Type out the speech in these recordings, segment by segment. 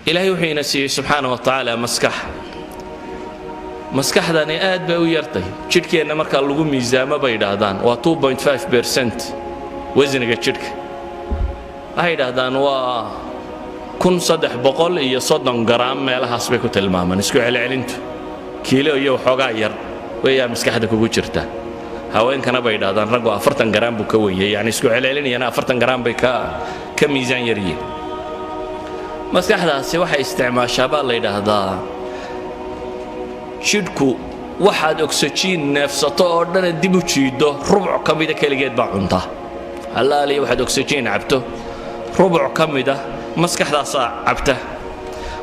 إلهي وحينا سي سبحانه وتعالى مسكح داني آد بأو يرتي شركة إن مركا اللغو ميزامة بيدادان و 2.5% وزنك الشرك هاي دادان و كن صدح بقول إيا صدن جرام ميلا حسبكو تلماما نسكو على علنتو كيلو إيا وحوغا ير ويا مسكح دكو جرتا هاوين كان بيدادان رقو 40 جرام بكوية يعني نسكو على علني أنا 40 جرام بكا كميزان يريه مسكح دا سي waxay isticmaashaa la yiraahdaa shidku waxaad oxygen neefsato oo dhan dib u jiido rubuc kamida kaligeed baa cunta halaali waxaad oxygen cabto rubuc kamida maskaxdaas cabta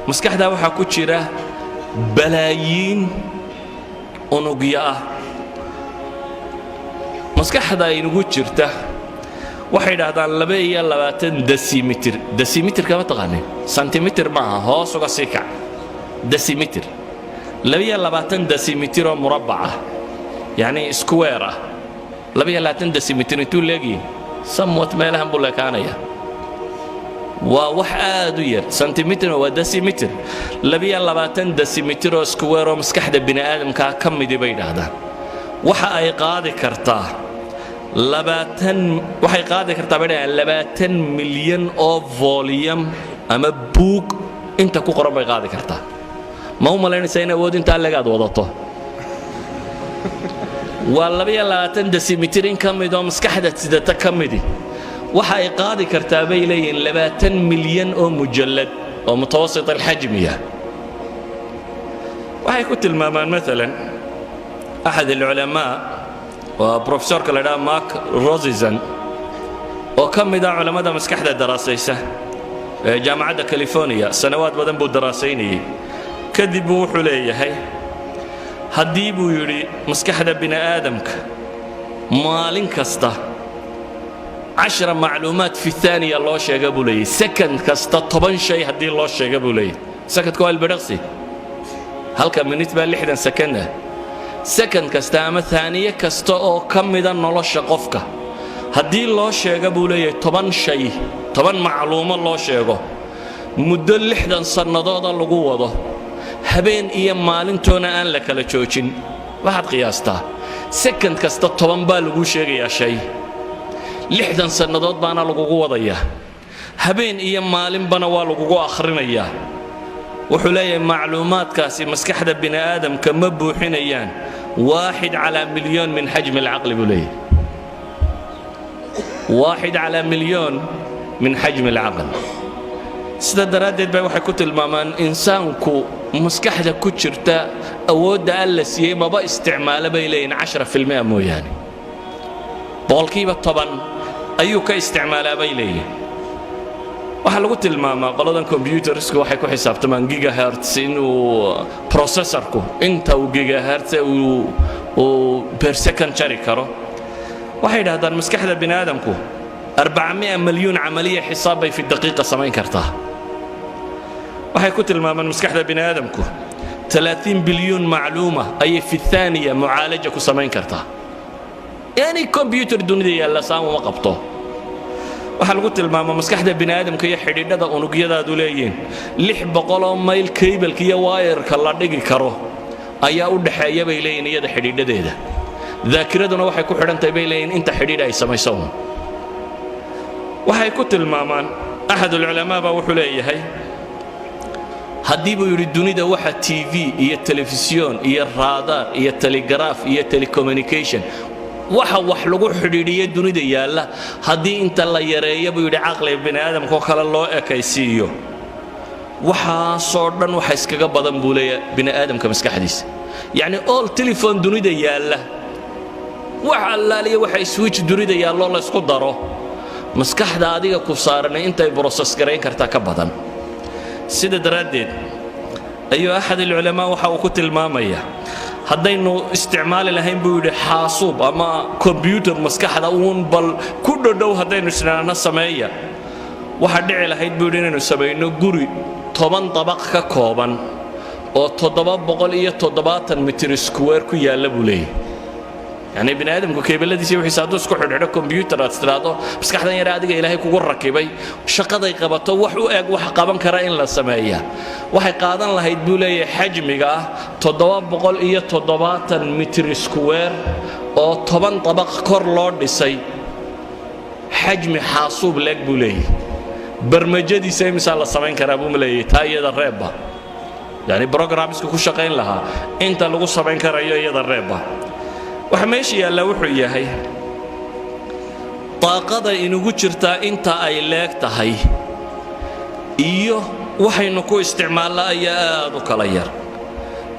maskaxda waxa ku jira balaayiin unugya ah maskaxda inugu jirta waxay yiraahdaan 22 decimeter kama taqaanay centimeter ma hoos uga sii kac decimeter 22 decimeter oo murabbac yani square 22 decimeter intuu leegi somewhat meelahan buu leekaanaya waa wax aad u yar centimeter waa decimeter 22 decimeter oo square oo maskaxda bini aadamka ka mid bay yiraahdaan waxa ay qaadi kartaa waxay qaadi kartaa baa 20 milyan oo volume ama book inta ku qoran bay qaadi kartaa ma u malaynaysaa in awood inta laga wadato waa 22 decimeter in kamid oo maskaxda sidata kamid waxa ay qaadi kartaa bay leeyihiin 20 milyan oo mujallad oo mutawasit alxajmiya waxay ku tilmaamaan مثلا أحد العلماء وبروفيسور كلا ماك روزيزن وكم من علماء مسكحة دراسيسة جامعة كاليفورنيا سنوات بدن بو دراسيني كذبوا حليه هي هديبوا يري مسكحة بني آدمك مالين كستا 10 معلومات في الثانية الله شيء قبوا لي سكند كستا طبعا شيء هدي الله شيء قبوا لي سكت كوال برقصي هل كان من يتبع لحدا سكنه سكند كستا أما ثانية كستا أو كم إذا نلاش قفكه هدي الله شيء قبوا لي طبعا شيء طبعا معلومة الله شيء مدة لحدا صنادات اللقوة ده هبين إيام مالين تونا أن لك لتشوشين واحد قياسته سكند كستا طبعا بالقو شيء يا شيء لحدا صنادات بانا لقوة ضيّة هبين إيام مالين بنا والقوة آخرين إياه وحلي معلومات كاسي مسكحة بني آدم كمبو حنيان 1 على مليون من حجم العقل بليه 1 على مليون من حجم العقل سدرادد باي waxay ku tilmaamaan insaanku maskaxda ku jirta awoodda alla siiyay ma ba isticmaala bay leeyin 10% mooyaan boqolkiiba 10 ayuu ka isticmaalaa bay leeyin waxa lagu tilmaamaa qoladan computersku waxay ku xisaabtamaan gigahertz inuu processorku inta uu gigahertz uu per second jari karo waxay yiraahdaan maskaxda bini aadamku 400 مليون عملية حسابي في الدقيقة سمين كرتها waxay ku tilmaamaan maskaxda bini aadamku 30 بليون معلومة أي في الثانية معالجة ku samayn kartaa يعني كمبيوتر dunida yaala saamo ma qabto waxa lagu tilmaamaa maskaxda bini aadamka iyo xidhiidhada unugyadaadu leeyihiin 600 mayl cable iyo wire-ka la dhigi karo ayaa u dhaxeeya bay leeyihiin iyada xidhiidhadeeda dhaakiraduna waxay ku xidhan tahay bay leeyihiin inta xidhiidh ay samayso waxay ku tilmaamaan أحد العلماء wuxuu leeyahay haddii buu yiri dunida waxa TV iyo telefisyon iyo radar iyo telegraph iyo telecommunication waxa wax lagu xidhiidhiyo dunida yaala haddii inta la yareeyo buu yiri aqliga bini aadamka kale loo ekaysiiyo waxa soo dhan waxa iskaga badan buu leeyahay bini aadamka maskaxdiisa yani all telephone dunida yaala waxa laaliyo waxa switch dunida yaalo la isku daro maskaxda adiga ku saaran intay process gareyn kartaa ka badan sida daraadeed ayu ahad ulama waxa uu ku tilmaamaya haddaynu isticmaali lahayn buu yiri xaasuub ama computer maskaxda uun bal ku dhow haddaynu isnaana sameeya waxa dhici lahayd buu yiri inaynu sameeyno guri 10 dabaq ka kooban oo 770 mitir square ku yaala buu leeyahay يعني بني آدم كيبلدي سوي حسادوس كحول على كمبيوتر أسترادو بس كحدا يرى أديك إلهي كوجر ركبي شقة يقبضوا وحو وح قابن كرائن للسماية وح قادن الله يدبولي حجمه تضواب بقول إيه تضوابات متر سكوير أو طبعا طبق كورلود يسي حجم حاسوب لك بولي برمجة سي مثال السماين كرابو ملي تاي الربا يعني برنامج كل شقين لها أنت لو سماين كرايو الربا وحماشي يلا وحوي هي طاقة إنه جرتا أنت أيلاك تهي إيوه وحين كو استعمال يا ذكالير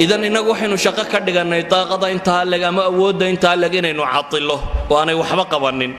إذا إنه وحين شقة كدجنا طاقة أنت هلقا ما أود أنت هلقين إنه عطله وأنا وحبق بنين